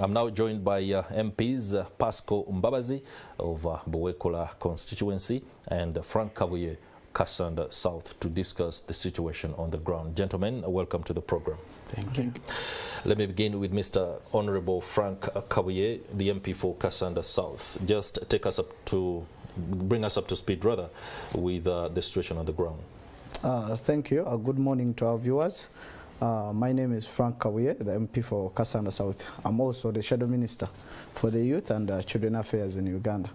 I'm now joined by MPs Pascal Mbabazi of Buwekola constituency and Frank Kabuye, Kassanda South, to discuss the situation on the ground. Gentlemen, welcome to the program. Thank you. Let me begin with Mr. Honorable Frank Kabuye, the MP for Kassanda South. Just take us up to, bring us up to speed rather, with the situation on the ground. Thank you. Good morning to our viewers. My name is Frank Kabuye, the MP for Kassanda South. I'm also the Shadow Minister for the Youth and Children Affairs in Uganda.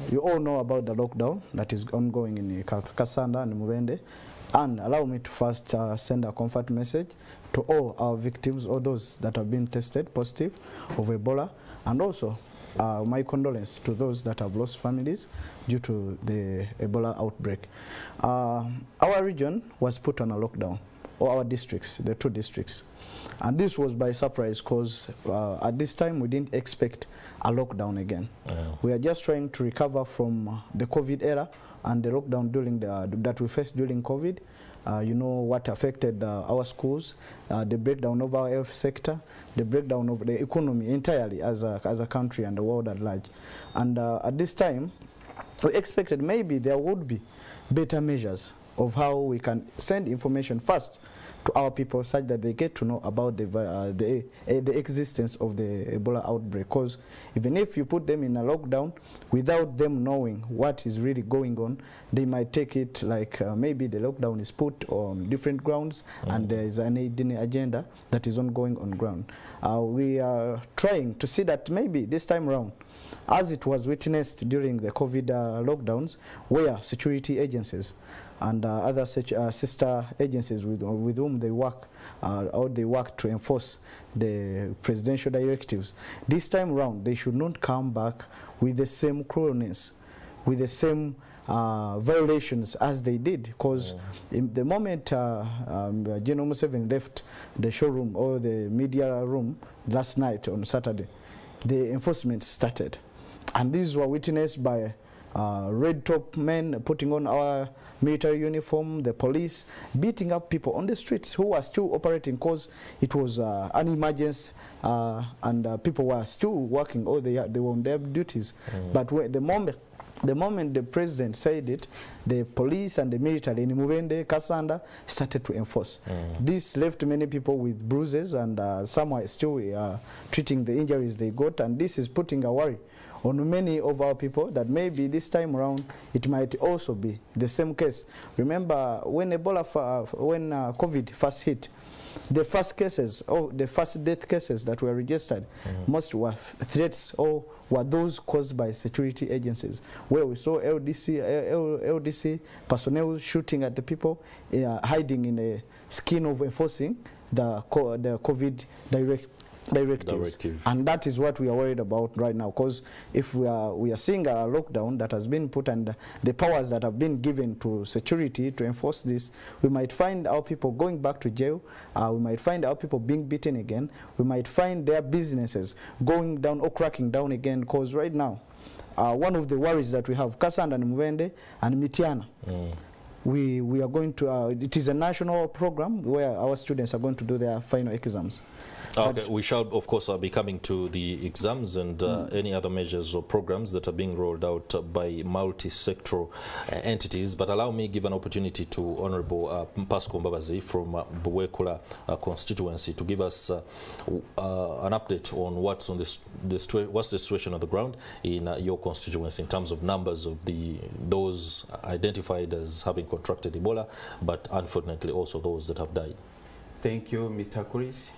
You all know about the lockdown that is ongoing in Kassanda and Mubende. And allow me to first send a comfort message to all our victims, all those that have been tested positive of Ebola, and also my condolence to those that have lost families due to the Ebola outbreak. Our region was put on a lockdown, or our districts, the 2 districts. And this was by surprise because at this time we didn't expect a lockdown again. We are just trying to recover from the COVID era and the lockdown during that we faced during COVID. You know what affected our schools, the breakdown of our health sector, the breakdown of the economy entirely as a country and the world at large. And at this time, we expected maybe there would be better measures of how we can send information first to our people such that they get to know about the existence of the Ebola outbreak. Because even if you put them in a lockdown without them knowing what is really going on, they might take it like maybe the lockdown is put on different grounds and there is an agenda that is ongoing on ground. We are trying to see that maybe this time around, as it was witnessed during the COVID lockdowns, where security agencies and other sister agencies with whom they work, or they work to enforce the presidential directives. This time around, they should not come back with the same cruelness, with the same violations as they did. Because in the moment General Museveni left the showroom or the media room last night on Saturday, the enforcement started. And these were witnessed by red top men putting on our military uniform, the police beating up people on the streets who were still operating because it was an emergency and people were still working, or they were on their duties. But the moment the president said it, the police and the military in Mubende, Kassanda started to enforce. This left many people with bruises, and some are still treating the injuries they got, and this is putting a worry on many of our people that maybe this time around it might also be the same case. Remember when COVID first hit, the first cases, or the first death cases that were registered, most were threats or were those caused by security agencies, where we saw LDC personnel shooting at the people, hiding in the skin of enforcing the COVID directives. And that is what we are worried about right now, because if we are seeing a lockdown that has been put and the powers that have been given to security to enforce this, we might find our people going back to jail, we might find our people being beaten again, we might find their businesses going down or cracking down again, because right now one of the worries that we have, Kassanda and Mubende and Mityana, we are going to, it is a national program where our students are going to do their final exams. Okay, we shall of course be coming to the exams and any other measures or programs that are being rolled out by multi-sectoral entities, but allow me give an opportunity to Honorable Pascal Mbabazi from Buwekola constituency to give us an update on what's on what's the situation on the ground in your constituency in terms of numbers of those identified as having contracted Ebola, but unfortunately also those that have died. Thank you, Mr. Kuris.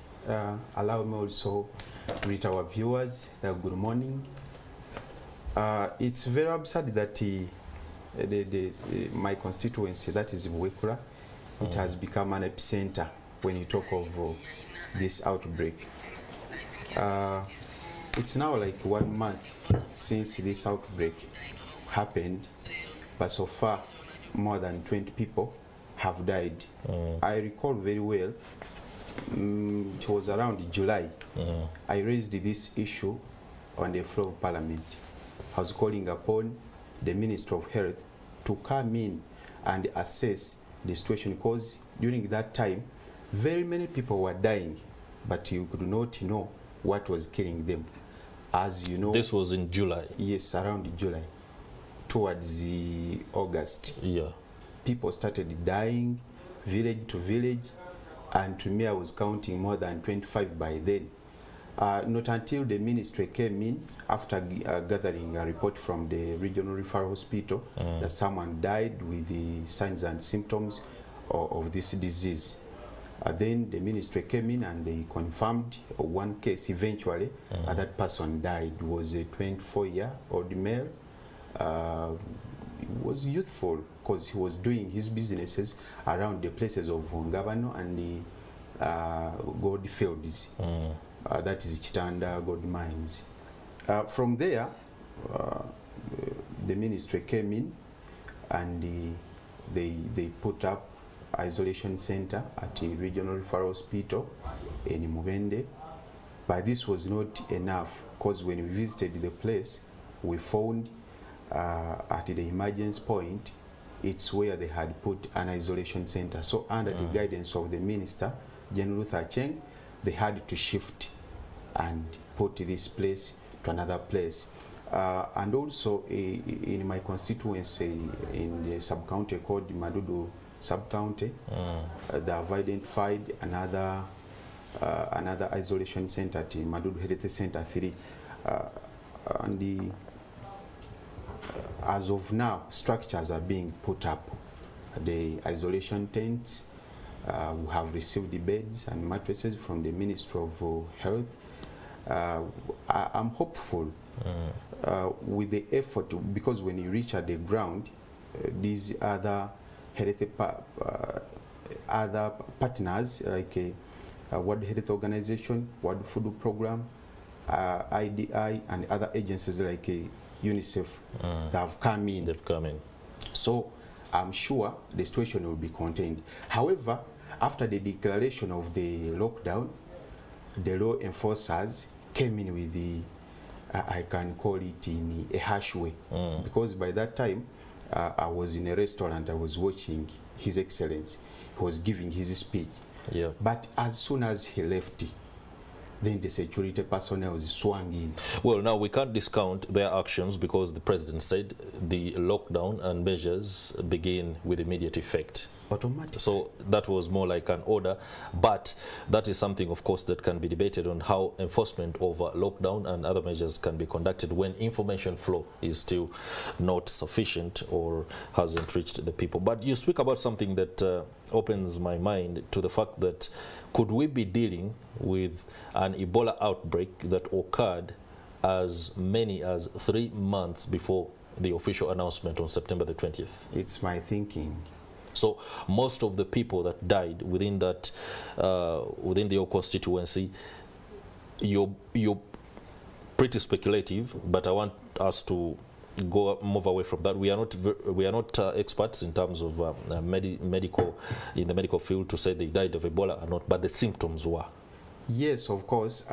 Allow me also to greet our viewers. Good morning. It's very absurd that my constituency, that is Buwekola, it has become an epicenter when you talk of this outbreak. It's now like 1 month since this outbreak happened, but so far more than 20 people have died. I recall very well, it was around July, I raised this issue on the floor of Parliament. I was calling upon the Minister of Health to come in and assess the situation, because during that time very many people were dying, but you could not know what was killing them. As you know, this was in July. Yes, around July, towards the August. Yeah. People started dying, village to village, and to me I was counting more than 25 by then. Not until the ministry came in, after gathering a report from the regional referral hospital that someone died with the signs and symptoms of this disease. Then the ministry came in and they confirmed one case eventually. That person died. It was a 24-year-old male. He was youthful because he was doing his businesses around the places of Ngabano and the gold fields. That is Chitanda gold mines. From there, the ministry came in and they put up isolation center at the regional referral hospital in Mubende. But this was not enough, because when we visited the place, we found at the emergency point, it's where they had put an isolation center. So under the guidance of the minister, General Luther Acheng, they had to shift and put this place to another place. And also in my constituency, in the sub-county called Madudu sub-county, they have identified another isolation center at Madudu Health Center 3. And as of now, structures are being put up. The isolation tents, we have received the beds and mattresses from the Ministry of Health. I'm hopeful with the effort, because when you reach at the ground, these other health other partners like World Health Organization, World Food Program, IDI, and other agencies like UNICEF that have come in. They've come in. So I'm sure the situation will be contained. However, after the declaration of the lockdown, the law enforcers came in with the, I can call it in a harsh way, because by that time I was in a restaurant, I was watching His Excellency. He was giving his speech. Yeah. But as soon as he left, then the security personnel was swung in. Well, now we can't discount their actions, because the president said the lockdown and measures begin with immediate effect. Automatic. So that was more like an order, but that is something, of course, that can be debated on how enforcement over lockdown and other measures can be conducted when information flow is still not sufficient or hasn't reached the people. But you speak about something that opens my mind to the fact that could we be dealing with an Ebola outbreak that occurred as many as 3 months before the official announcement on September the 20th? It's my thinking. So most of the people that died within that, within your constituency, you're pretty speculative, but I want us to move away from that. We are not experts in terms of medical, in the medical field, to say they died of Ebola or not, but the symptoms were. Yes, of course,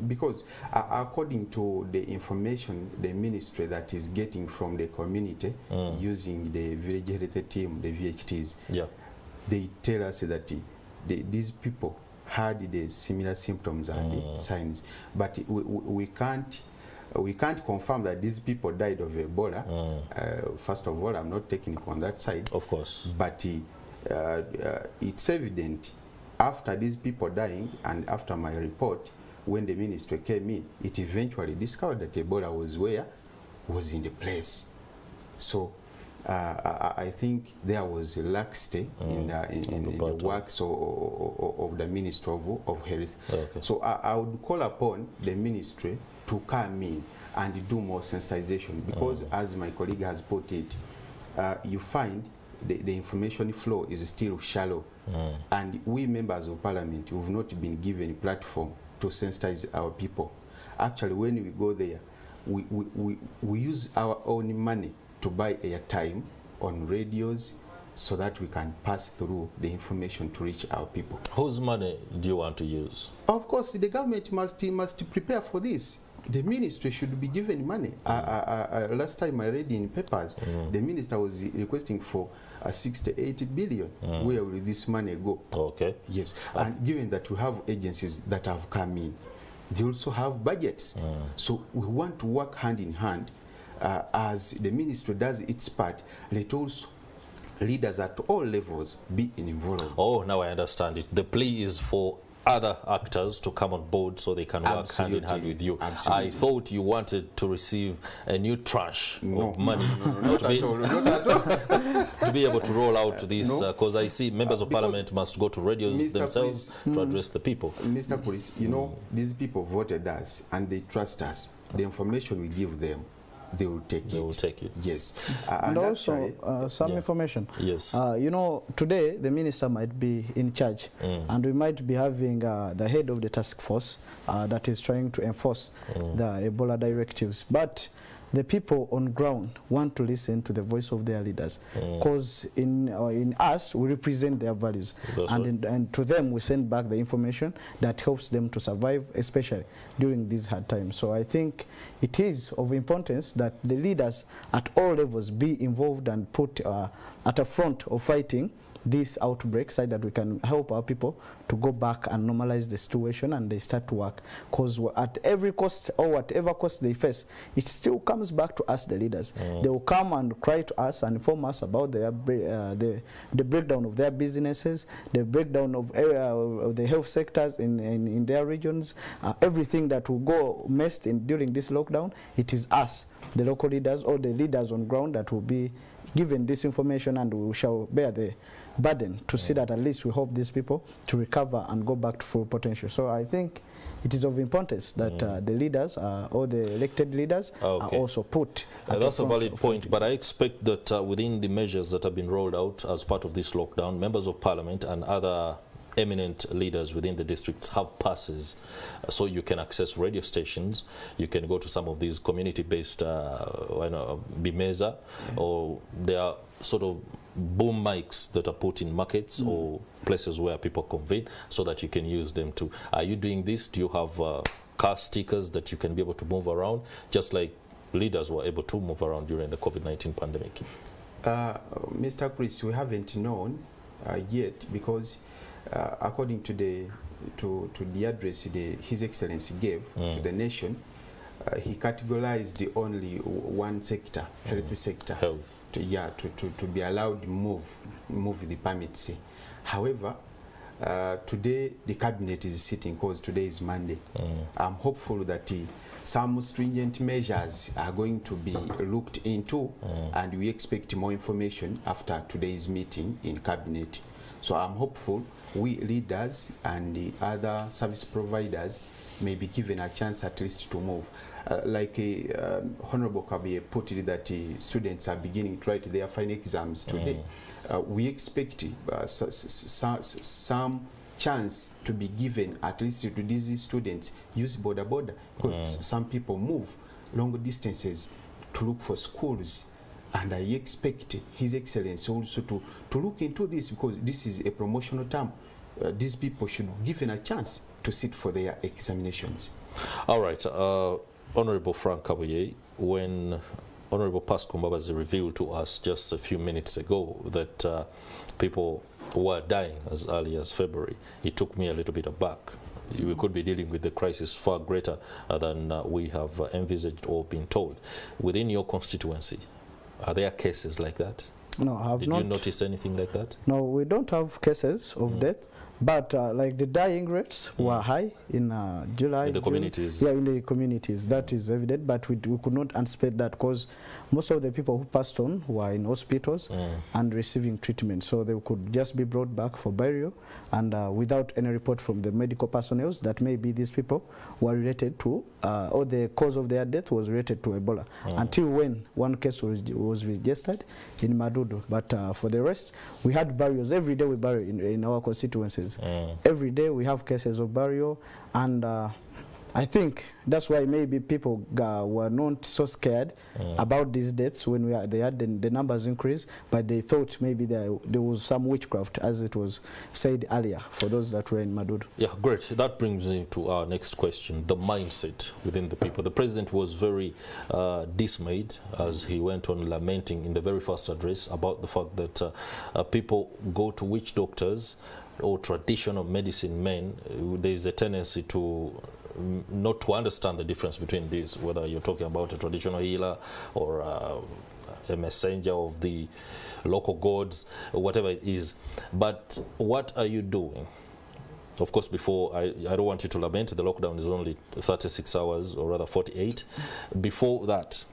because according to the information the ministry that is getting from the community using the village health team, the VHTs, they tell us that these people had the similar symptoms and the signs, but we can't confirm that these people died of Ebola. First of all, I'm not technical on that side, of course, but it's evident. After these people dying and after my report, when the ministry came in, it eventually discovered that Ebola was in the place. So I think there was a laxity in the works of the Ministry of Health. Okay. So I would call upon the ministry to come in and do more sensitization, because as my colleague has put it, you find the information flow is still shallow. And we members of parliament, we've not been given a platform to sensitize our people. Actually, when we go there, we use our own money to buy airtime on radios so that we can pass through the information to reach our people. Whose money do you want to use? Of course, the government must prepare for this. The ministry should be given money. Last time I read in papers, the minister was requesting for 68 billion. Where will this money go? Okay. Yes, and given that we have agencies that have come in, they also have budgets. So we want to work hand in hand. As the ministry does its part, let also leaders at all levels be involved. Oh, now I understand it. The plea is for other actors to come on board so they can work hand in hand with you. Absolutely. I thought you wanted to receive a new tranche of money Not at all. Not at all. to be able to roll out this, because I see members of parliament must go to radios Mr. themselves to address the people. Mr. Police, you know, these people voted us and they trust us. The information we give them, they will take it. They will take it. Yes. And also some information. Yes. You know, today the minister might be in charge, and we might be having the head of the task force that is trying to enforce the Ebola directives. But the people on ground want to listen to the voice of their leaders, because in us we represent their values, and to them we send back the information that helps them to survive, especially during these hard times. So I think it is of importance that the leaders at all levels be involved and put at the front of fighting this outbreak, so that we can help our people to go back and normalize the situation and they start to work. Because at every cost or whatever cost they face, it still comes back to us, the leaders. They will come and cry to us and inform us about their the breakdown of their businesses, the breakdown of the health sectors in their regions, everything that will go messed in during this lockdown. It is us, the local leaders or the leaders on ground, that will be given this information, and we shall bear the burden to see that at least we help these people to recover and go back to full potential. So I think it is of importance that the leaders or the elected leaders are also put. That's a valid point, but I expect that within the measures that have been rolled out as part of this lockdown, members of parliament and other eminent leaders within the districts have passes, so you can access radio stations, you can go to some of these community-based Bimeza, or there are sort of boom mics that are put in markets or places where people convene, so that you can use them too. Are you doing this? Do you have car stickers that you can be able to move around, just like leaders were able to move around during the COVID-19 pandemic? Mr. Chris, we haven't known yet, because according to the address His Excellency gave to the nation, he categorized only one sector, health sector, to be allowed to move the permits. However, today the cabinet is sitting, because today is Monday. I'm hopeful that some stringent measures are going to be looked into, and we expect more information after today's meeting in cabinet. So I'm hopeful we leaders and the other service providers may be given a chance at least to move. Like Honorable Kabiye put it, that students are beginning to write their final exams today. We expect some chance to be given at least to these students use border, because some people move long distances to look for schools. And I expect His Excellency also to look into this, because this is a promotional term. These people should be given a chance to sit for their examinations. All right. Honorable Frank Kabuye, when Honorable Pascal Mbabazi revealed to us just a few minutes ago that people were dying as early as February, it took me a little bit aback. We could be dealing with the crisis far greater than we have envisaged or been told. Within your constituency, are there cases like that? No, I have not. Did you notice anything like that? No, we don't have cases of death, but like the dying rates were high in July. In the communities? Yeah, in the communities. That is evident, but we could not anticipate that, because most of the people who passed on were in hospitals and receiving treatment, so they could just be brought back for burial, and without any report from the medical personnel that maybe these people were related to, or the cause of their death was related to Ebola, until when one case was registered in Madudu. But for the rest, we had burials. Every day we bury in our constituencies. Every day we have cases of burial, and I think that's why maybe people were not so scared about these deaths when they had the numbers increase, but they thought maybe there was some witchcraft, as it was said earlier, for those that were in Madudu. Yeah, great. That brings me to our next question, the mindset within the people. The president was very dismayed as he went on lamenting in the very first address about the fact that people go to witch doctors or traditional medicine men. There is a tendency to not to understand the difference between these, whether you're talking about a traditional healer or a messenger of the local gods, or whatever it is. But what are you doing? Of course, before, I don't want you to lament, the lockdown is only 36 hours, or rather 48. Before that,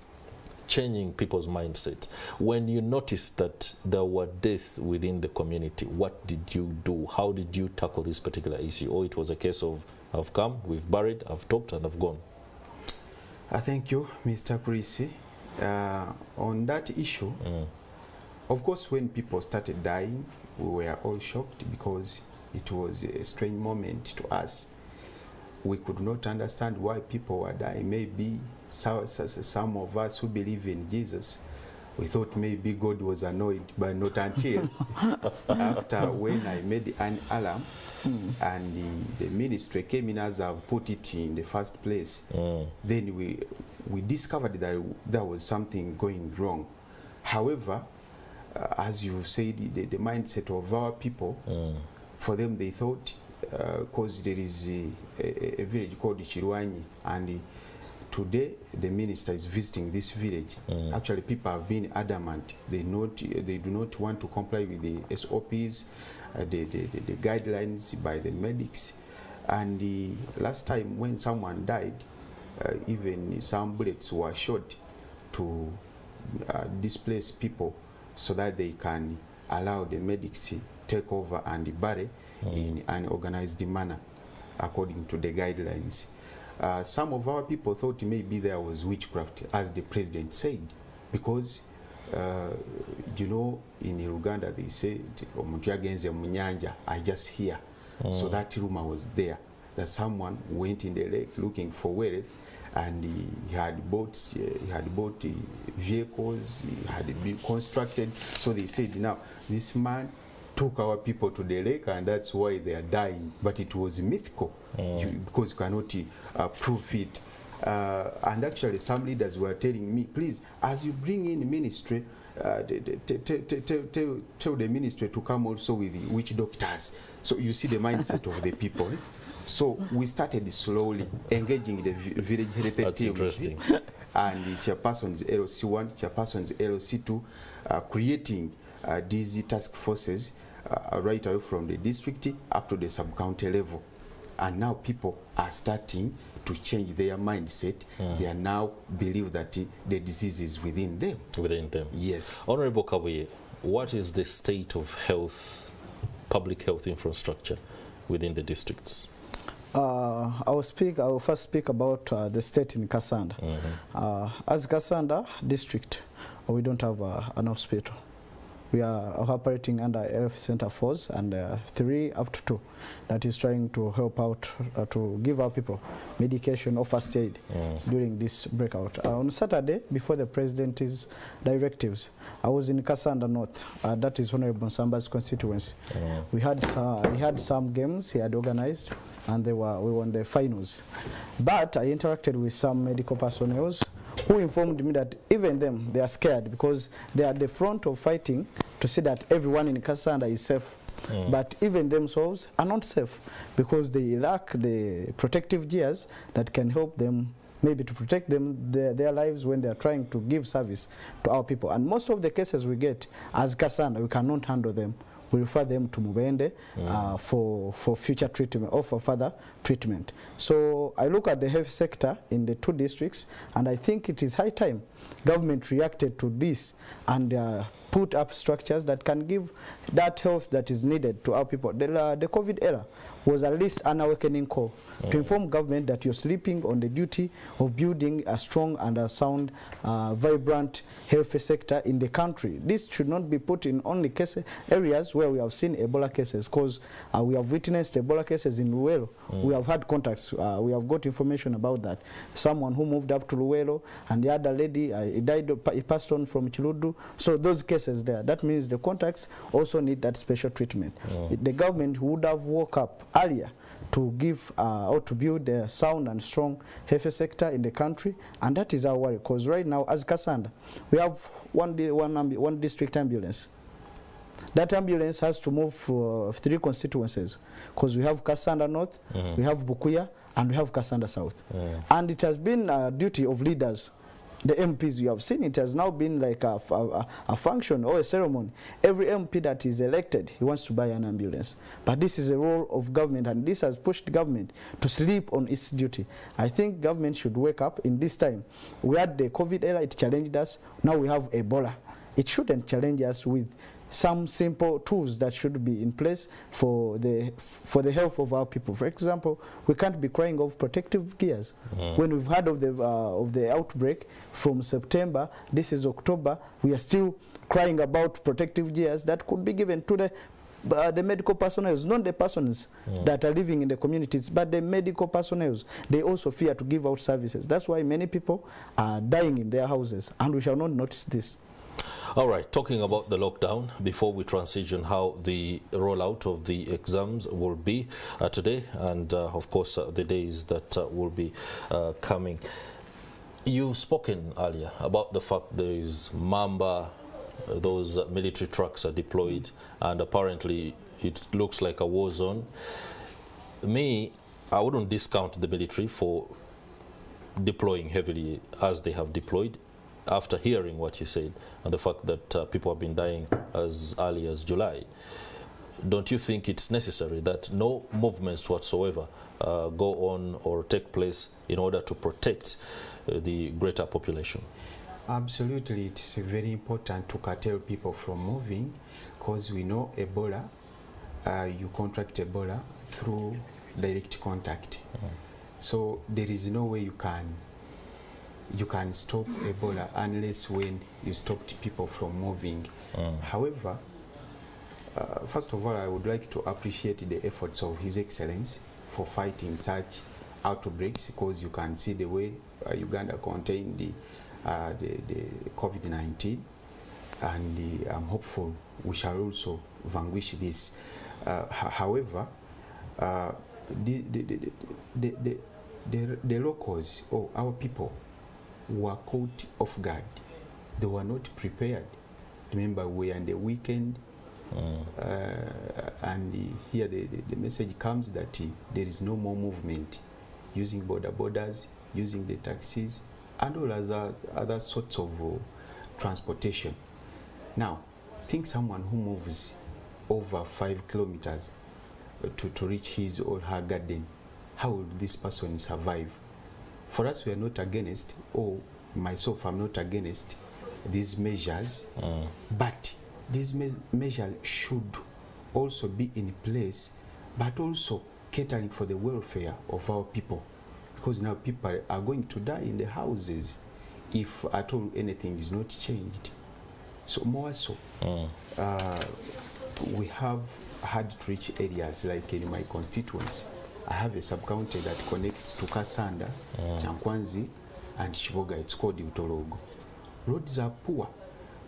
changing people's mindset. When you noticed that there were deaths within the community, what did you do? How did you tackle this particular issue? Or it was a case of, I've come, we've buried, I've talked, and I've gone? Thank you, Mr. Kurisi. On that issue, of course, when people started dying, we were all shocked because it was a strange moment to us. We could not understand why people were dying. Maybe some of us who believe in Jesus, we thought maybe God was annoyed, but not until after when I made an alarm and the ministry came in as I've put it in the first place. Then we discovered that there was something going wrong. However, as you said, the mindset of our people, for them they thought, because there is a village called Chirwanyi, and today the minister is visiting this village. Actually, people have been adamant. They do not want to comply with the SOPs, the guidelines by the medics. And the last time when someone died, even some bullets were shot to displace people so that they can allow the medics to take over and bury in an organized manner according to the guidelines. Some of our people thought maybe there was witchcraft, as the president said, because you know, in Uganda they said omuntu yagenze mu nyanja, I just hear. So that rumor was there, that someone went in the lake looking for wealth, and he had boats, he had bought vehicles, he had been constructed. So they said, now this man took our people to the lake, and that's why they are dying. But it was mythical, because you cannot prove it. And actually, some leaders were telling me, please, as you bring in ministry, tell the ministry to come also with the witch doctors. So you see the mindset of the people. So we started slowly engaging the village health teams, and the chairpersons LC1, chairpersons LC2, creating these task forces right away from the district up to the sub-county level. And now people are starting to change their mindset. They are now believe that the disease is within them. Within them. Yes. Honorable Kabuye, what is the state of health, public health infrastructure within the districts? I will first speak about the state in Kassanda. As Kassanda district, we don't have an hospital. We are operating under Health Center 4 and 3 up to 2 that is trying to help out to give our people medication or first aid during this breakout. On Saturday, before the president's directives, I was in Kassanda North, that is Honorable Samba's constituency. We had some games he had organized, and we won the finals. But I interacted with some medical personnel who informed me that even them, they are scared because they are at the front of fighting to see that everyone in Kassanda is safe. But even themselves are not safe because they lack the protective gears that can help them, maybe to protect them, their lives when they are trying to give service to our people. And most of the cases we get as Kassanda, we cannot handle them. We refer them to Mubende for future treatment or for further treatment. So I look at the health sector in the 2 districts, and I think it is high time government reacted to this and put up structures that can give that health that is needed to our people. The COVID era was at least an awakening call to inform government that you're sleeping on the duty of building a strong and a sound, vibrant health sector in the country. This should not be put in only areas where we have seen Ebola cases, because we have witnessed Ebola cases in Luwelo. We have had contacts. We have got information about that. Someone who moved up to Luwelo, and the other lady he passed on from Chiludu. So those cases there, that means the contacts also need that special treatment. The government would have woke up earlier to give or to build a sound and strong health sector in the country, and that is our worry. Because right now, as Kassanda, we have one district ambulance. That ambulance has to move for 3 constituencies, because we have Kassanda North, we have Bukuya, and we have Kasanda South. And it has been a duty of leaders, the MPs. You have seen it has now been like a function or a ceremony. Every MP that is elected, he wants to buy an ambulance. But this is a role of government, and this has pushed government to sleep on its duty. I think government should wake up in this time. We had the COVID era, it challenged us. Now we have Ebola. It shouldn't challenge us with some simple tools that should be in place for the health of our people. For example, we can't be crying of protective gears. When we've heard of the outbreak from September, this is October, we are still crying about protective gears that could be given to the medical personnel, not the persons that are living in the communities, but the medical personnel. They also fear to give out services. That's why many people are dying in their houses, and we shall not notice this. All right, talking about the lockdown, before we transition how the rollout of the exams will be today, and of course the days that will be coming. You've spoken earlier about the fact there is Mamba, those military trucks are deployed, and apparently it looks like a war zone. I wouldn't discount the military for deploying heavily as they have deployed, after hearing what you said and the fact that people have been dying as early as July. Don't you think it's necessary that no movements whatsoever go on or take place in order to protect the greater population? Absolutely, it's very important to curtail people from moving, because we know Ebola, you contract Ebola through direct contact. So there is no way you can stop Ebola unless when you stopped people from moving. However, first of all, I would like to appreciate the efforts of His Excellency for fighting such outbreaks, because you can see the way Uganda contained the COVID-19, and I'm hopeful we shall also vanquish this. However, the locals, or our people, were caught off guard. They were not prepared. Remember, we are in the weekend, and here the message comes that there is no more movement, using borders, using the taxis, and all other sorts of transportation. Now, think someone who moves over 5 kilometers to reach his or her garden, how will this person survive? For us, we are not against, or myself, I'm not against these measures, but these measures should also be in place, but also catering for the welfare of our people, because now people are going to die in the houses if at all anything is not changed. So more so, we have had to reach areas like in my constituency. I have a sub-county that connects to Kasanda, Chankwanzi, and Chiboga. It's called Utologo. Roads are poor,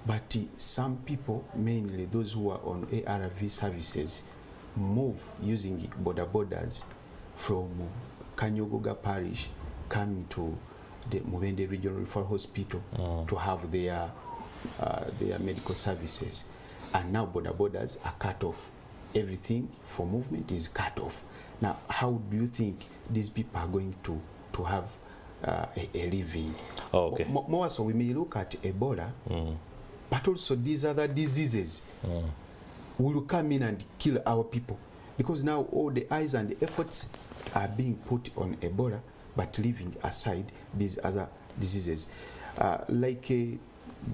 but some people, mainly those who are on ARV services, move using borders from Kanyogoga Parish, coming to the Mubende Regional Referral Hospital to have their medical services. And now borders are cut off. Everything for movement is cut off. Now, how do you think these people are going to have a living? Okay. More so, we may look at Ebola, but also these other diseases will come in and kill our people, because now all the eyes and the efforts are being put on Ebola, but leaving aside these other diseases. Like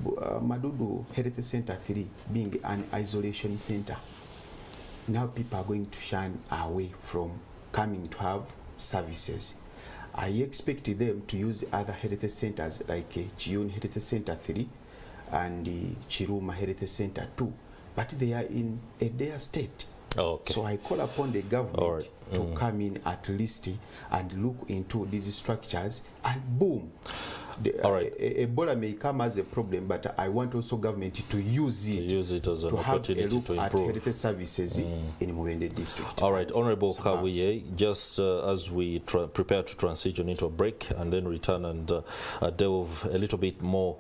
Madudu Health Center 3 being an isolation center. Now people are going to shun away from coming to have services. I expect them to use other health centers like Chiun Health Center 3 and Chiruma Health Center 2, but they are in a dire state. Okay. So I call upon the government to come in at least and look into these structures, and boom. Ebola may come as a problem, but I want also government to use it as an to have opportunity a look to at improve health services in Mubende district. All right, Honorable Kawiye, just as we prepare to transition into a break and then return and delve a little bit more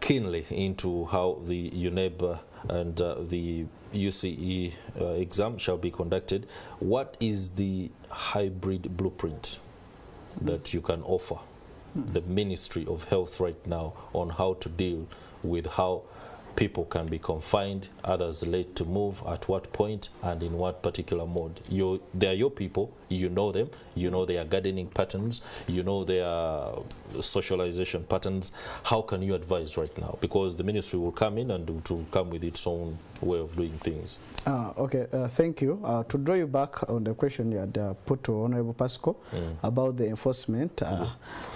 keenly into how the UNEB and the UCE exam shall be conducted. What is the hybrid blueprint that you can offer the Ministry of Health right now on how to deal with how people can be confined, others late to move, at what point and in what particular mode? They are your people, you know them, you know their gardening patterns, you know their socialization patterns. How can you advise right now? Because the ministry will come in and it will come with its own way of doing things. Okay, thank you. To draw you back on the question you had put to Honorable Pasco about the enforcement,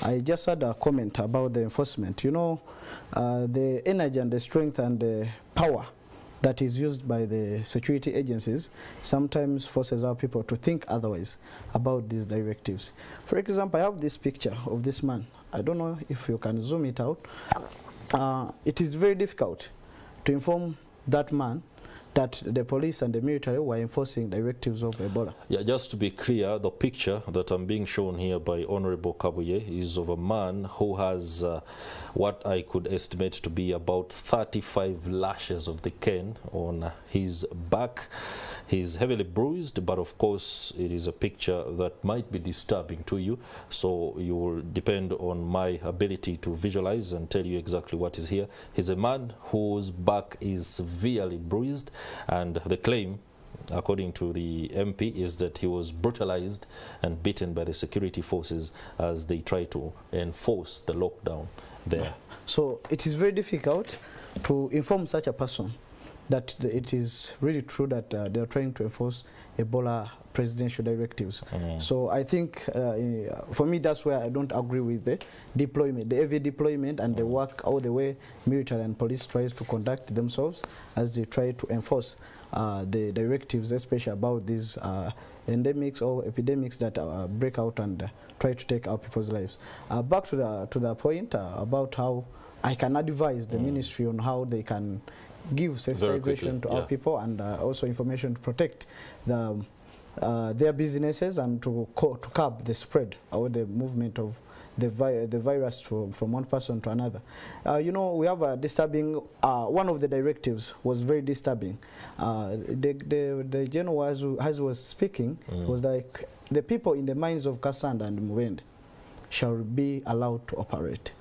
I just had a comment about the enforcement. You know, the energy and the strength and the power that is used by the security agencies sometimes forces our people to think otherwise about these directives. For example, I have this picture of this man. I don't know if you can zoom it out. It is very difficult to inform that man that the police and the military were enforcing directives of Ebola. Yeah, just to be clear, the picture that I'm being shown here by Honorable Kabuye is of a man who has what I could estimate to be about 35 lashes of the cane on his back. He's heavily bruised, but of course it is a picture that might be disturbing to you, so you will depend on my ability to visualize and tell you exactly what is here. He's a man whose back is severely bruised, and the claim, according to the MP, is that he was brutalized and beaten by the security forces as they try to enforce the lockdown there. So it is very difficult to inform such a person that it is really true that they are trying to enforce Ebola presidential directives. So I think, for me, that's where I don't agree with the deployment, the heavy deployment and the work all the way military and police tries to conduct themselves as they try to enforce the directives, especially about these endemics or epidemics that break out and try to take our people's lives. Back to the point about how I can advise the ministry on how they can give sensitization to our people and also information to protect their businesses and to curb the spread or the movement of the virus from one person to another. You know, we have a disturbing, one of the directives was very disturbing. The general, as was speaking, was like, the people in the mines of Kasanda and Mubende shall be allowed to operate.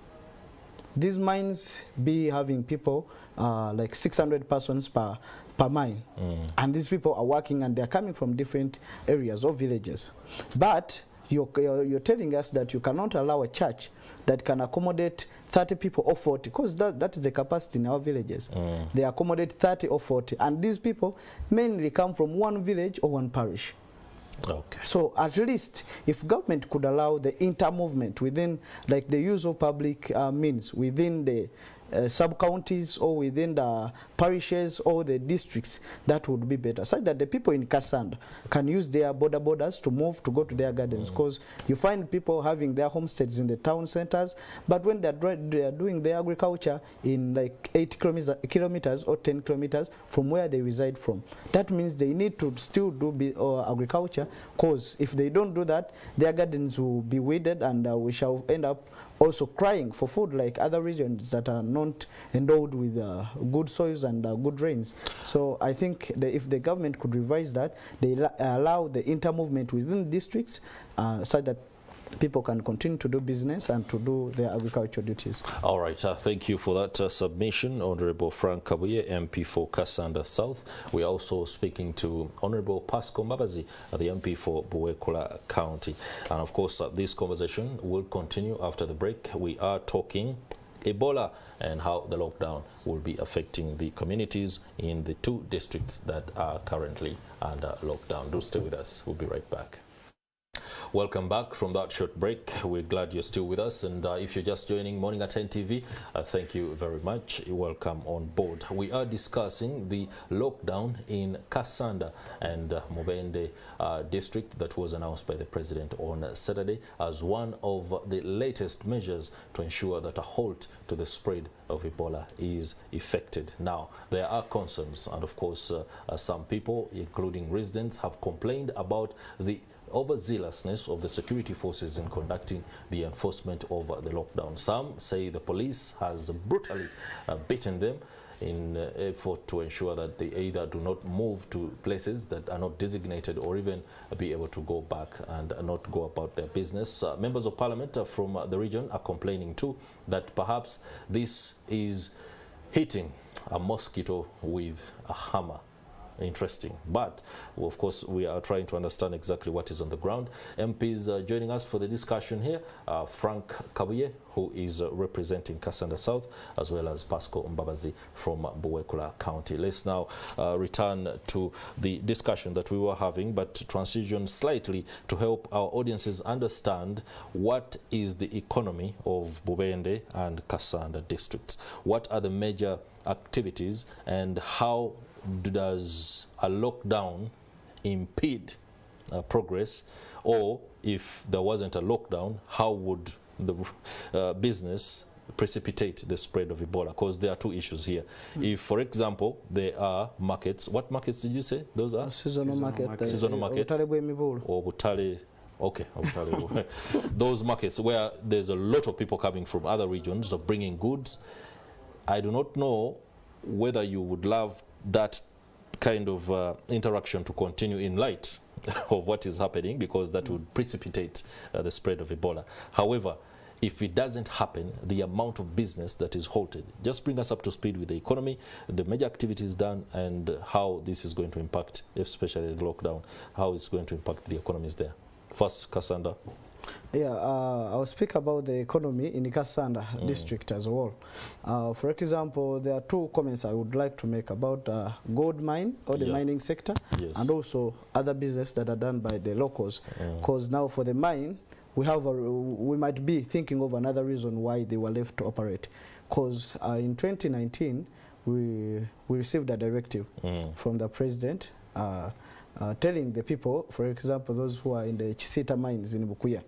These mines be having people like 600 persons per mine. And these people are working and they're coming from different areas or villages. But you're telling us that you cannot allow a church that can accommodate 30 people or 40, because that is the capacity in our villages. They accommodate 30 or 40. And these people mainly come from one village or one parish. Okay. So at least if government could allow the inter-movement within, like the use of public means within the sub-counties or within the parishes or the districts, that would be better, such that the people in Kasanda can use their borders to move to go to their gardens, because you find people having their homesteads in the town centers, but when they are doing their agriculture in like 8 kilometers or 10 kilometers from where they reside from, that means they need to still do agriculture, because if they don't do that, their gardens will be weeded and we shall end up also crying for food like other regions that are not endowed with good soils and good rains. So I think if the government could revise that, they allow the inter-movement within districts so that people can continue to do business and to do their agricultural duties. All right, thank you for that submission, Honorable Frank Kabuye, MP for Kasanda South. We are also speaking to Honorable Pasco Mbabazi, the MP for Buwekola County. And of course, this conversation will continue after the break. We are talking Ebola and how the lockdown will be affecting the communities in the 2 districts that are currently under lockdown. Do stay with us. We'll be right back. Welcome back from that short break. We're glad you're still with us, and if you're just joining Morning at 10 TV, thank you very much. Welcome on board. We are discussing the lockdown in Kasanda and Mubende district that was announced by the president on Saturday as one of the latest measures to ensure that a halt to the spread of Ebola is effected. Now, there are concerns, and of course, some people, including residents, have complained about the overzealousness of the security forces in conducting the enforcement of the lockdown. Some say the police has brutally beaten them. in effort to ensure that they either do not move to places that are not designated or even be able to go back and not go about their business. Members of Parliament from the region are complaining too that perhaps this is hitting a mosquito with a hammer. Interesting. But, of course, we are trying to understand exactly what is on the ground. MPs joining us for the discussion here, Frank Kabuye, who is representing Kassanda South, as well as Pascal Mbabazi from Buwekula County. Let's now return to the discussion that we were having, but transition slightly to help our audiences understand what is the economy of Bubende and Kassanda districts. What are the major activities and how does a lockdown impede progress, or if there wasn't a lockdown, how would the business precipitate the spread of Ebola? Because there are two issues here. If, for example, there are markets, what markets did you say those are? Seasonal markets. Or Butale. Okay, those markets where there's a lot of people coming from other regions of bringing goods. I do not know whether you would love that kind of interaction to continue in light of what is happening, because that would precipitate the spread of Ebola. However, if it doesn't happen, the amount of business that is halted. Just bring us up to speed with the economy, the major activities done, and how this is going to impact, especially the lockdown, how it's going to impact the economies there. First, Kassanda. Yeah, I'll speak about the economy in Kassanda district as well. For example, there are two comments I would like to make about gold mine or the mining sector, and also other business that are done by the locals. Because now for the mine, we might be thinking of another reason why they were left to operate. Because in 2019, we received a directive from the president telling the people, for example, those who are in the Chisita mines in Bukuya,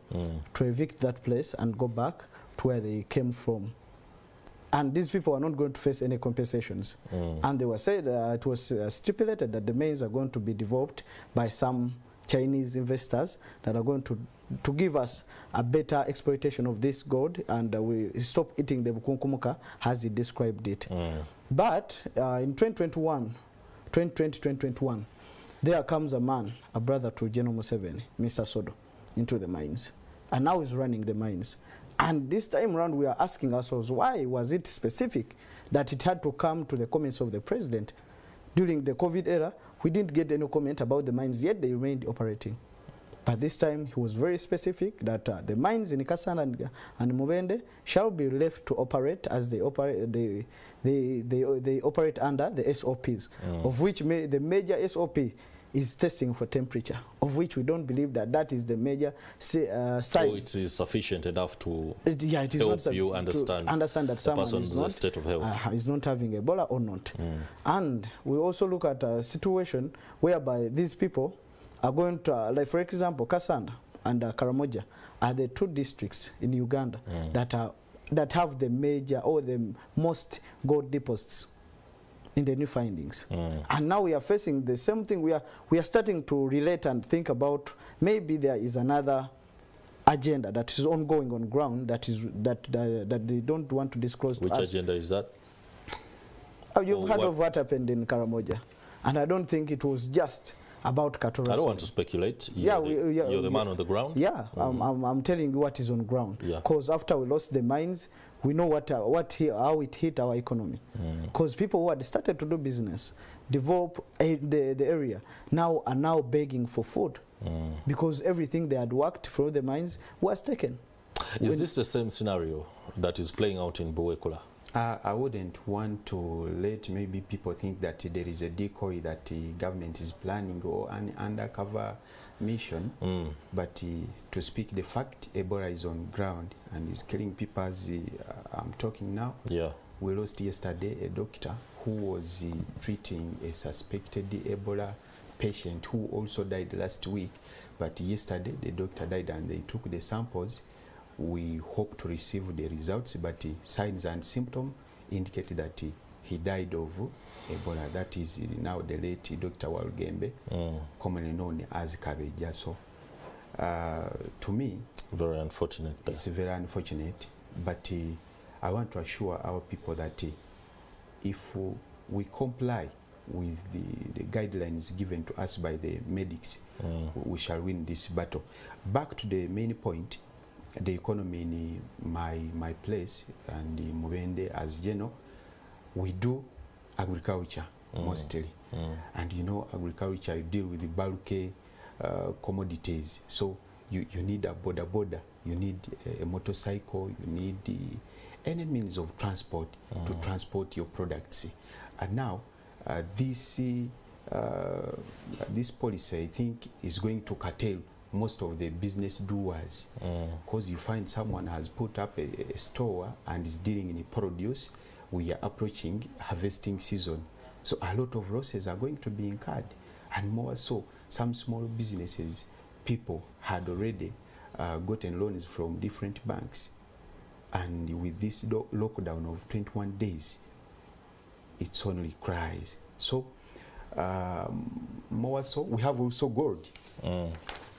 to evict that place and go back to where they came from. And these people are not going to face any compensations. And they were said, it was stipulated that the mines are going to be developed by some Chinese investors that are going to give us a better exploitation of this gold, and we stop eating the bukunkumuka as he described it. But in 2020-2021, there comes a man, a brother to General Museveni, Mr. Sodo, into the mines. And now he's running the mines. And this time around, we are asking ourselves, why was it specific that it had to come to the comments of the president? During the COVID era, we didn't get any comment about the mines, yet they remained operating. But this time, he was very specific that the mines in Kassanda and Mubende shall be left to operate as they operate. They operate under the SOPs, of which the major SOP is testing for temperature, of which we don't believe that that is the major sign. So it is sufficient enough to help you understand that someone is not, state of health. Is not having Ebola or not. And we also look at a situation whereby these people are going to, like for example, Kassanda and Karamoja are the two districts in Uganda that have the major or the most gold deposits in the new findings. And now we are facing the same thing. We are starting to relate and think about maybe there is another agenda that is ongoing on ground that they don't want to disclose to us. Which agenda is that? Oh, you've heard of what happened in Karamoja, and I don't think it was just about Katora. I don't want to speculate. You're the man on the ground. Yeah, I'm telling you what is on ground. Because after we lost the mines, we know how it hit our economy. Because people who had started to do business, develop the area, now are now begging for food. Because everything they had worked for the mines was taken. Is this the same scenario that is playing out in Buwekula? I wouldn't want to let maybe people think that there is a decoy that the government is planning or an undercover mission. But to speak the fact, Ebola is on ground and is killing people as I'm talking now. We lost yesterday a doctor who was treating a suspected Ebola patient who also died last week. But yesterday the doctor died and they took the samples. We hope to receive the results, but signs and symptoms indicate that he died of Ebola. That is now the late Dr. Walgembe, commonly known as Kabeja. So, to me, very unfortunate. It's very unfortunate, but I want to assure our people that if we comply with the guidelines given to us by the medics, we shall win this battle. Back to the main point, the economy in my place and in Mubende as general, we do agriculture mostly. And you know, agriculture, you deal with the bulk commodities. So you need a border, you need a motorcycle, you need any means of transport to transport your products. And now this policy, I think, is going to curtail most of the business doers, because you find someone has put up a store and is dealing in produce. We are approaching harvesting season, so a lot of losses are going to be incurred. And more so, some small businesses, people had already gotten loans from different banks, and with this lockdown of 21 days, it's only cries. So more so, we have also gold.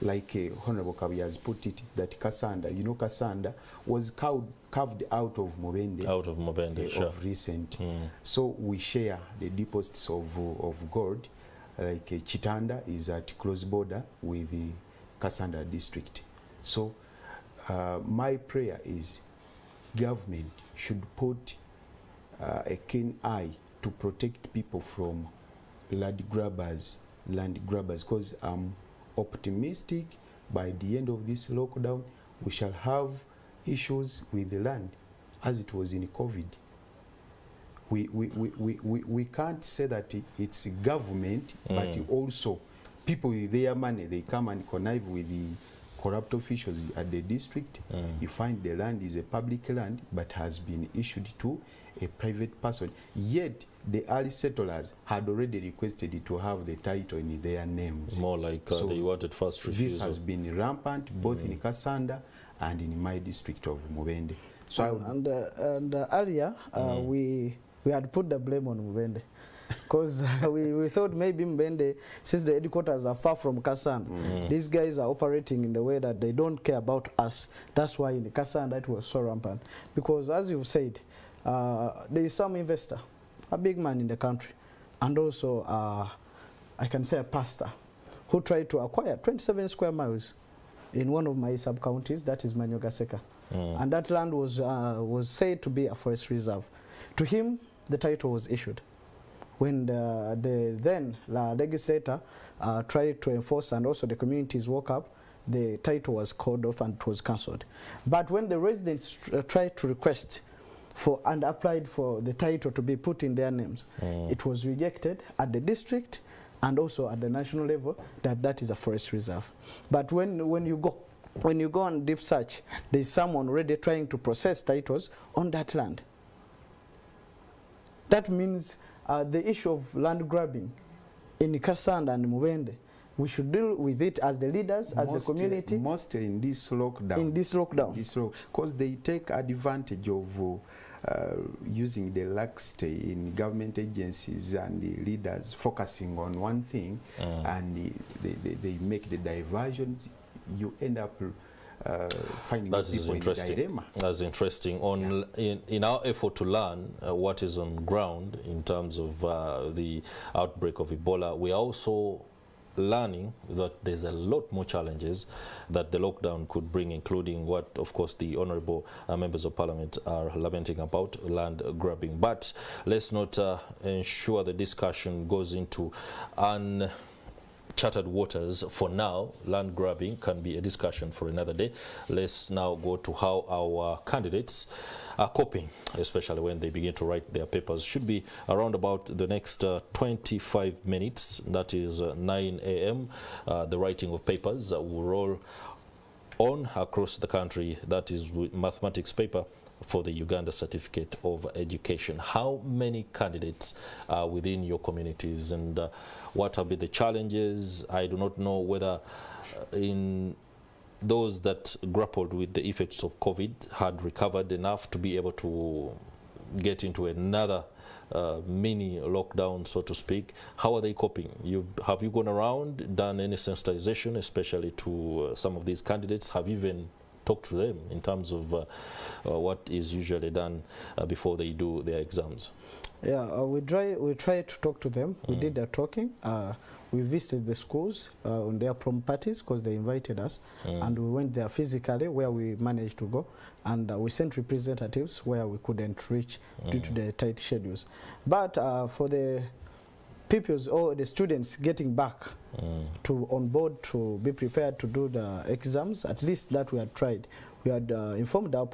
Like Honorable Kabi has put it, that Kasanda, you know, Kasanda was carved out of Mubende. Out of Mubende, sure. Of recent. So we share the deposits of gold. Like Chitanda is at close border with the Kasanda district. So my prayer is government should put a keen eye to protect people from land grabbers, because I'm optimistic by the end of this lockdown we shall have issues with the land as it was in COVID. We can't say that it's government, but also people with their money, they come and connive with the corrupt officials at the district. You find the land is a public land but has been issued to a private person, yet the early settlers had already requested to have the title in their names. More like so they wanted first refusal. This has been rampant both in Kasanda and in my district of Mubende. So and earlier we had put the blame on Mubende, because we thought maybe Mubende, since the headquarters are far from Kasanda, these guys are operating in the way that they don't care about us. That's why in Kasanda it was so rampant. Because as you've said, there is some investor, a big man in the country, and also I can say a pastor, who tried to acquire 27 square miles in one of my sub-counties, that is Manyogaseka. And that land was said to be a forest reserve. To him, the title was issued. When the then legislator tried to enforce, and also the communities woke up, the title was called off and it was cancelled. But when the residents tried to request for and applied for the title to be put in their names, it was rejected at the district and also at the national level that is a forest reserve. But when you go on deep search, there is someone already trying to process titles on that land. That means the issue of land grabbing in Kasanda and Mubende, we should deal with it as the leaders, as the community. Mostly in this lockdown. In this lockdown. Because they take advantage of using the laxity in government agencies and the leaders focusing on one thing, and they make the diversions. You end up finding people in a dilemma. That's interesting. On in our effort to learn what is on ground in terms of the outbreak of Ebola, we are also learning that there's a lot more challenges that the lockdown could bring, including what, of course, the honorable members of parliament are lamenting about, land grabbing. But let's not ensure the discussion goes into uncharted waters for now. Land grabbing can be a discussion for another day. Let's now go to how our candidates are coping, especially when they begin to write their papers. Should be around about the next 25 minutes, that is 9 a.m. The writing of papers will roll on across the country. That is with mathematics paper for the Uganda Certificate of Education. How many candidates are within your communities, and what have been the challenges? I do not know whether in those that grappled with the effects of COVID had recovered enough to be able to get into another mini lockdown, so to speak. How are they coping? Have you gone around, done any sensitization, especially to some of these candidates? Have you even talk to them in terms of what is usually done before they do their exams? Yeah, we try to talk to them. We did the talking. We visited the schools on their prom parties because they invited us, and we went there physically where we managed to go, and we sent representatives where we couldn't reach due to the tight schedules. But for the pupils or the students getting back to on board to be prepared to do the exams, at least that we had tried. We had informed our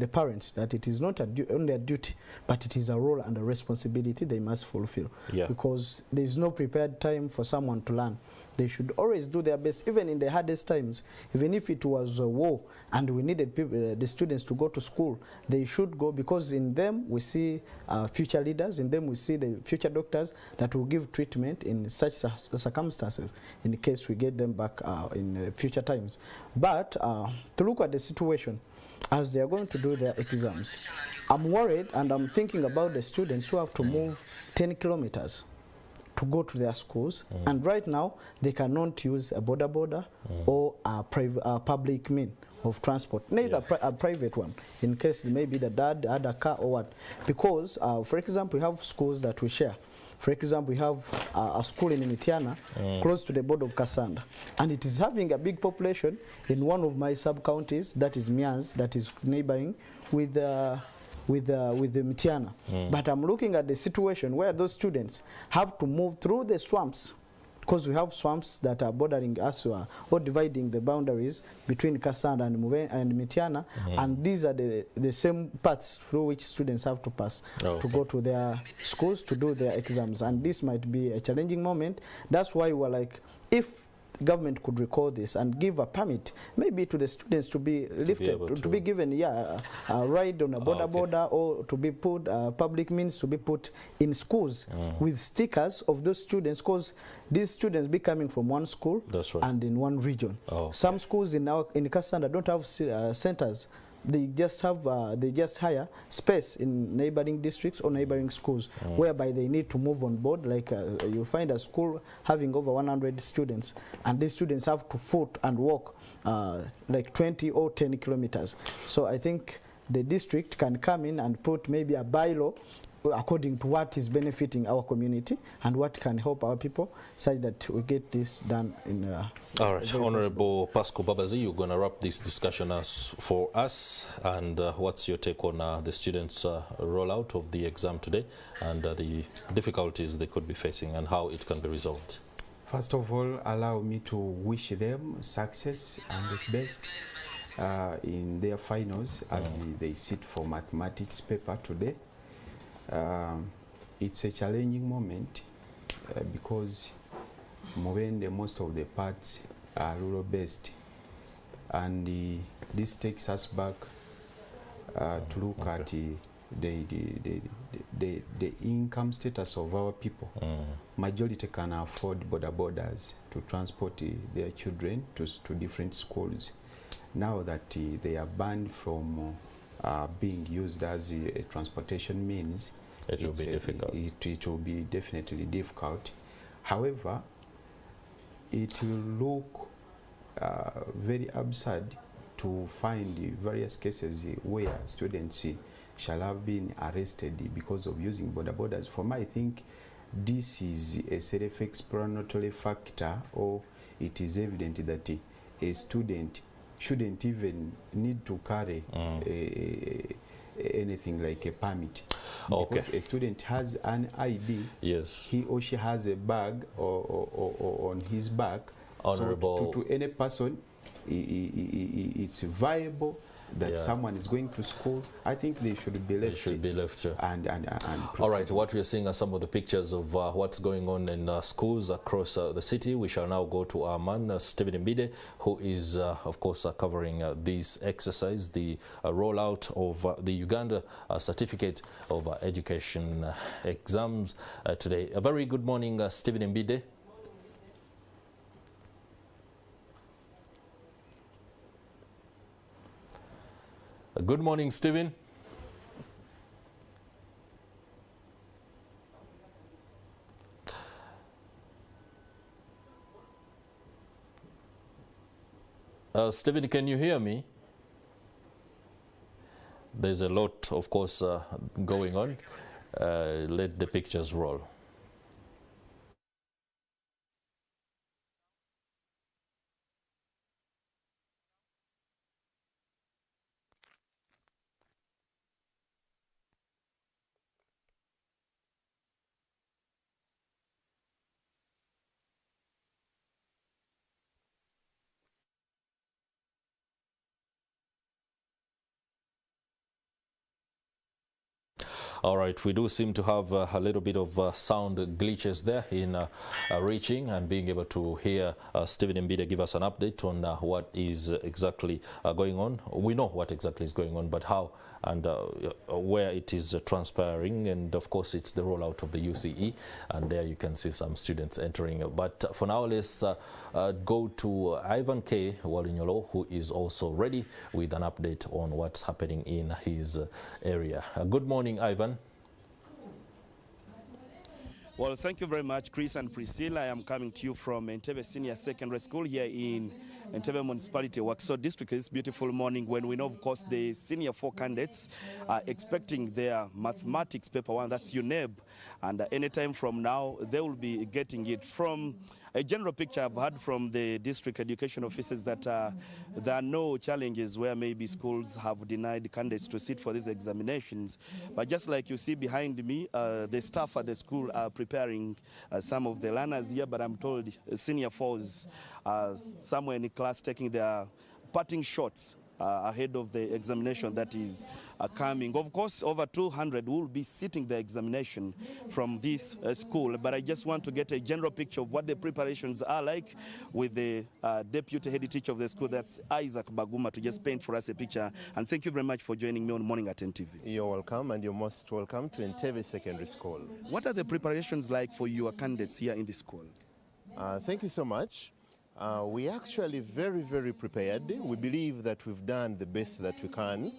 the parents that it is not only a duty, but it is a role and a responsibility they must fulfill. Yeah. Because there is no prepared time for someone to learn. They should always do their best, even in the hardest times. Even if it was a war and we needed people, the students to go to school, they should go, because in them we see future leaders, in them we see the future doctors that will give treatment in such circumstances in case we get them back in future times. But to look at the situation as they are going to do their exams, I'm worried and I'm thinking about the students who have to move 10 kilometers to go to their schools, and right now they cannot use a boda or a public mean of transport, neither a private one, in case maybe the dad had a car or what. Because, for example, we have schools that we share. For example, we have a school in Mitiana, close to the border of Kasanda, and it is having a big population in one of my sub-counties, that is Mianzi, that is neighboring with the Mitiana. But I'm looking at the situation where those students have to move through the swamps, because we have swamps that are bordering us or dividing the boundaries between Kasanda and Mitiana, and these are the same paths through which students have to pass to go to their schools to do their exams, and this might be a challenging moment. That's why we're like, if government could recall this and give a permit maybe to the students to be lifted, to be given a ride on a border or to be put public means to be put in schools with stickers of those students, because these students be coming from one school and in one region. Some schools in Kasanda don't have centers. They just hire space in neighboring districts or neighboring schools, whereby they need to move on board. Like you find a school having over 100 students, and these students have to foot and walk like 20 or 10 kilometers. So I think the district can come in and put maybe a bylaw according to what is benefiting our community and what can help our people, such that we get this done in all right. Honorable Pascal Babazi, you're going to wrap this discussion for us, and what's your take on the students' rollout of the exam today and the difficulties they could be facing and how it can be resolved? First of all, allow me to wish them success and the best in their finals as they sit for mathematics paper today. It's a challenging moment because Mubende, most of the parts are rural based, and this takes us back to look at the income status of our people. Majority can afford borders to transport their children to different schools. Now that they are banned from being used as a transportation means, it will be difficult. It will be definitely difficult. However, it will look very absurd to find various cases where students shall have been arrested because of using borders. For me, I think this is a self-explanatory factor, or it is evident that a student shouldn't even need to carry anything like a permit. Because a student has an ID, he or she has a bag or on his back. Honorable. So to any person, it's viable that someone is going to school. I think they should be left. They should be left. And all right, what we are seeing are some of the pictures of what's going on in schools across the city. We shall now go to our man, Stephen Mbide, who is, of course, covering this exercise, the rollout of the Uganda Certificate of Education exams today. A very good morning, Stephen Mbide. Good morning, Stephen. Stephen, can you hear me? There's a lot, of course, going on. Let the pictures roll. All right, we do seem to have a little bit of sound glitches there in reaching and being able to hear Stephen Mbide give us an update on what is exactly going on. We know what exactly is going on, but how and where it is transpiring. And of course, it's the rollout of the UCE, and there you can see some students entering. But for now, let's go to Ivan K. Walinyolo, who is also ready with an update on what's happening in his area. Good morning, Ivan. Well, thank you very much, Chris and Priscilla. I am coming to you from Entebbe Senior Secondary School here in Entebbe Municipality, Wakiso District. This beautiful morning when we know, of course, the senior 4 candidates are expecting their mathematics paper 1, that's UNEB. And anytime from now, they will be getting it. From a general picture I've heard from the district education officers that there are no challenges where maybe schools have denied candidates to sit for these examinations. But just like you see behind me, the staff at the school are preparing some of the learners here, but I'm told senior 4s somewhere in the class taking their parting shots ahead of the examination that is coming. Of course, over 200 will be sitting the examination from this school, but I just want to get a general picture of what the preparations are like with the deputy head teacher of the school, that's Isaac Baguma, to just paint for us a picture. And thank you very much for joining me on Morning at NTV. You're welcome, and you're most welcome to Entebbe Secondary School. What are the preparations like for your candidates here in the school? Thank you so much. We're actually very, very prepared. We believe that we've done the best that we can,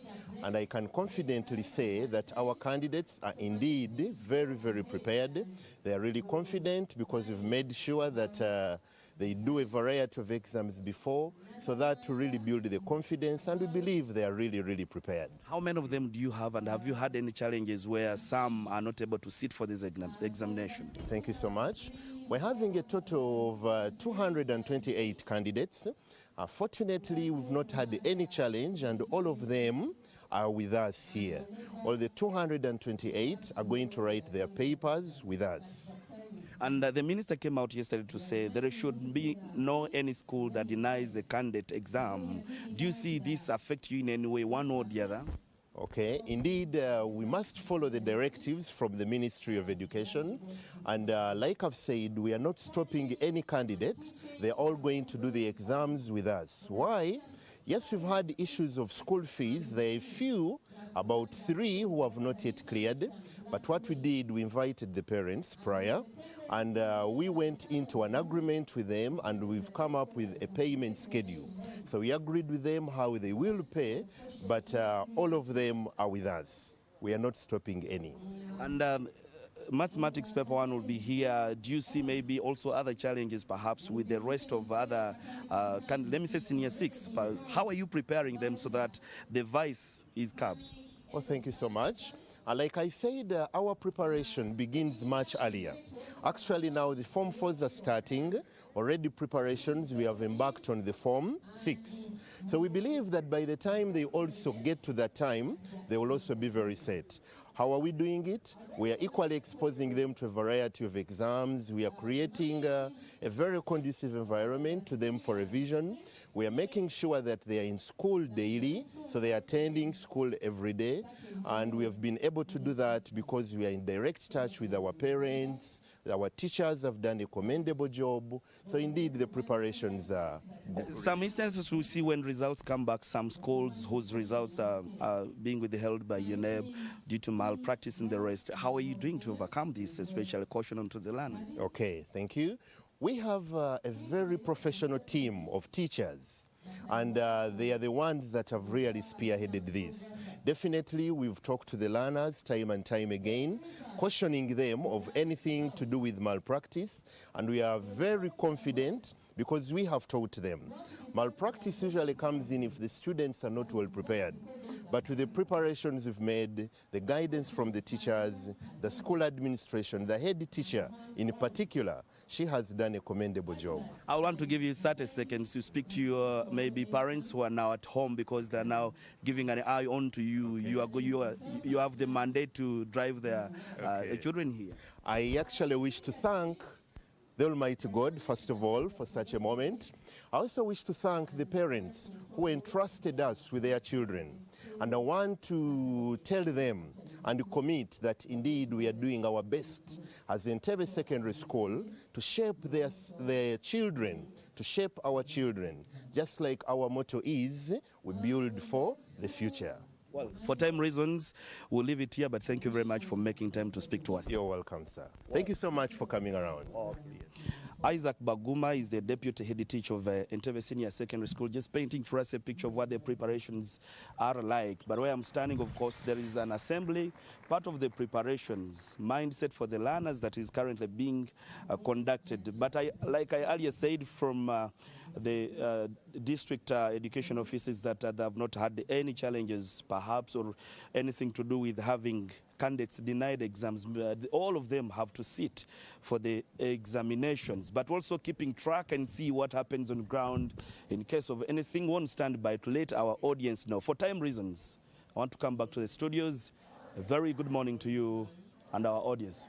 and I can confidently say that our candidates are indeed very, very prepared. They are really confident because we've made sure that they do a variety of exams before, so that to really build the confidence, and we believe they are really, really prepared. How many of them do you have, and have you had any challenges where some are not able to sit for this examination? Thank you so much. We're having a total of 228 candidates. Fortunately, we've not had any challenge, and all of them are with us here. All the 228 are going to write their papers with us. And the minister came out yesterday to say there should be no any school that denies a candidate exam. Do you see this affect you in any way, one or the other? Okay, indeed, we must follow the directives from the Ministry of Education. And like I've said, we are not stopping any candidate. They're all going to do the exams with us. Why? Yes, we've had issues of school fees. There are a few, about 3 who have not yet cleared. But what we did, we invited the parents prior, and we went into an agreement with them, and we've come up with a payment schedule. So we agreed with them how they will pay, but all of them are with us. We are not stopping any. And mathematics paper 1 will be here. Do you see maybe also other challenges perhaps with the rest of other, let me say senior 6, but how are you preparing them so that the vice is capped? Well, thank you so much. Like I said, our preparation begins much earlier. Actually, now the Form 4s are starting. Already preparations, we have embarked on the Form 6. So we believe that by the time they also get to that time, they will also be very set. How are we doing it? We are equally exposing them to a variety of exams. We are creating a very conducive environment to them for revision. We are making sure that they are in school daily, so they are attending school every day. And we have been able to do that because we are in direct touch with our parents. Our teachers have done a commendable job. So indeed, the preparations are good. Some instances we see when results come back, some schools whose results are being withheld by UNEB due to malpractice and the rest. How are you doing to overcome this, especially caution onto the learners? Okay, thank you. We have a very professional team of teachers, and they are the ones that have really spearheaded this. Definitely, we've talked to the learners time and time again, cautioning them of anything to do with malpractice, and we are very confident because we have taught them. Malpractice usually comes in if the students are not well prepared. But with the preparations we've made, the guidance from the teachers, the school administration, the head teacher in particular, she has done a commendable job. I want to give you 30 seconds to speak to your maybe parents who are now at home because they're now giving an eye on to you. You have the mandate to drive their children here. I actually wish to thank the Almighty God, first of all, for such a moment. I also wish to thank the parents who entrusted us with their children. And I want to tell them and commit that indeed we are doing our best as Entebbe Secondary School to shape their children, to shape our children, just like our motto is, we build for the future. Well, for time reasons, we'll leave it here, but thank you very much for making time to speak to us. You're welcome, sir. Thank you so much for coming around. Isaac Baguma is the deputy head teacher of Entebbe Senior Secondary School, just painting for us a picture of what the preparations are like. But where I'm standing, of course, there is an assembly, part of the preparations, mindset for the learners that is currently being conducted. But like I earlier said from the district education offices that they have not had any challenges, perhaps, or anything to do with having candidates denied exams. All of them have to sit for the examinations, but also keeping track and see what happens on ground in case of anything. Won't stand by to let our audience know. For time reasons, I want to come back to the studios. A very good morning to you and our audience.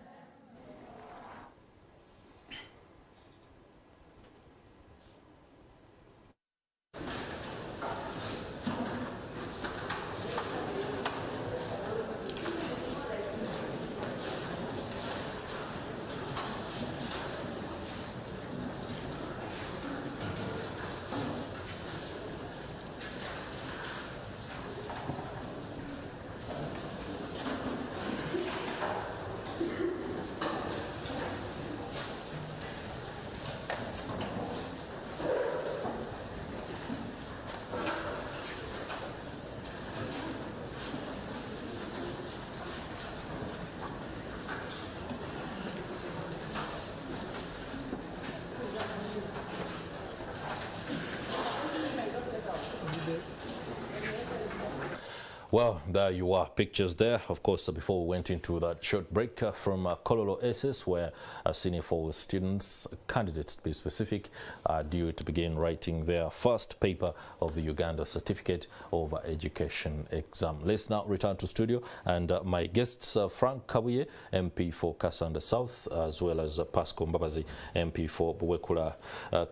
Well, there you are, pictures there. Of course, before we went into that short break from Kololo SS, where senior 4 students, candidates to be specific, are due to begin writing their first paper of the Uganda Certificate of Education exam. Let's now return to studio, and my guests, Frank Kabuye, MP for Kassanda South, as well as Pascal Mbabazi, MP for Buwekula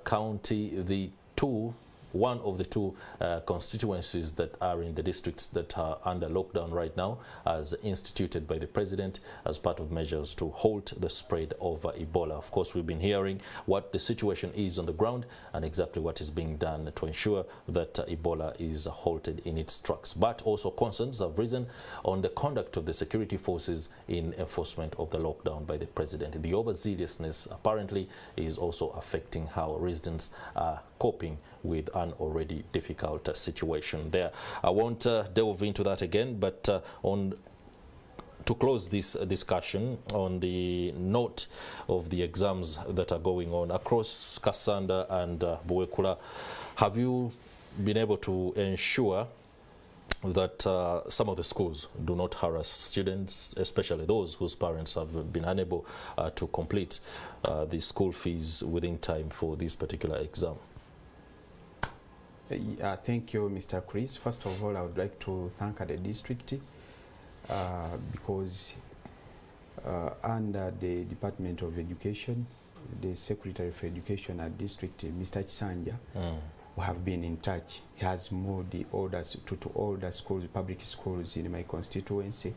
County, one of the two constituencies that are in the districts that are under lockdown right now, as instituted by the president as part of measures to halt the spread of Ebola. Of course, we've been hearing what the situation is on the ground and exactly what is being done to ensure that Ebola is halted in its tracks. But also concerns have risen on the conduct of the security forces in enforcement of the lockdown by the president. The overzealousness apparently is also affecting how residents are coping with an already difficult situation there. I won't delve into that again, but to close this discussion on the note of the exams that are going on across Kassanda and Buwekula, have you been able to ensure that some of the schools do not harass students, especially those whose parents have been unable to complete the school fees within time for this particular exam? Thank you, Mr. Chris. First of all, I would like to thank the district because under the Department of Education, the Secretary for Education at district, Mr. Chisanja, who have been in touch. He has moved the orders to all the schools, public schools in my constituency,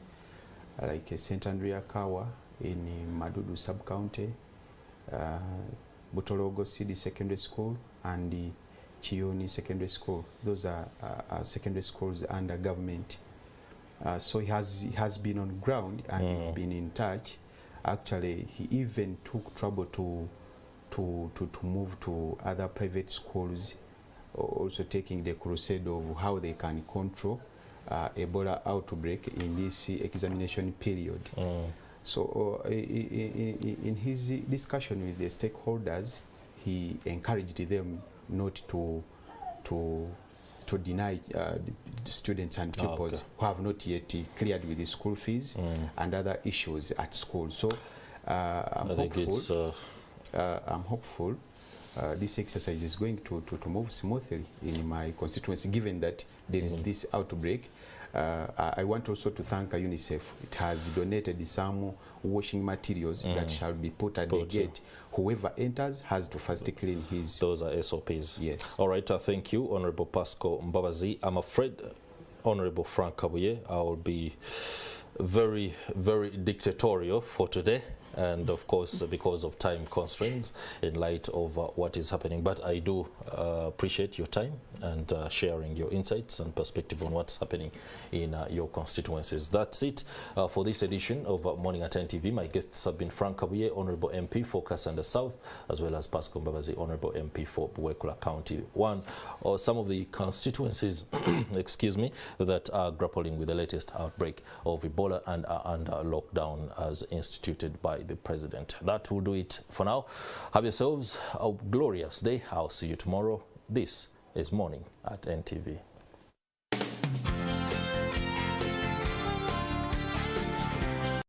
like St. Andrea Kawa in Madudu sub-county, Butologo City Secondary School, and the Chioni Secondary School. Those are secondary schools under government. So he has been on ground and been in touch. Actually, he even took trouble to move to other private schools, also taking the crusade of how they can control Ebola outbreak in this examination period. So in his discussion with the stakeholders, he encouraged them not to to deny the students and pupils who have not yet cleared with the school fees and other issues at school. So I'm hopeful this exercise is going to move smoothly in my constituency, given that there is this outbreak. I want also to thank UNICEF. It has donated some washing materials that shall be put at the gate. Whoever enters has to first clean his... Those are SOPs. Yes. All right, thank you, Honorable Pascal Mbabazi. I'm afraid, Honorable Frank Kabuye, I will be very, very dictatorial for today. And of course, because of time constraints in light of what is happening. But I do appreciate your time and sharing your insights and perspective on what's happening in your constituencies. That's it for this edition of Morning at NTV. My guests have been Frank Kabuye, Honorable MP for Kassanda South, as well as Pascal Mbabazi, Honorable MP for Buwekula County 1, or some of the constituencies, excuse me, that are grappling with the latest outbreak of Ebola and are under lockdown as instituted by the President. That will do it for now. Have yourselves a glorious day. I'll see you tomorrow. This is Morning at NTV.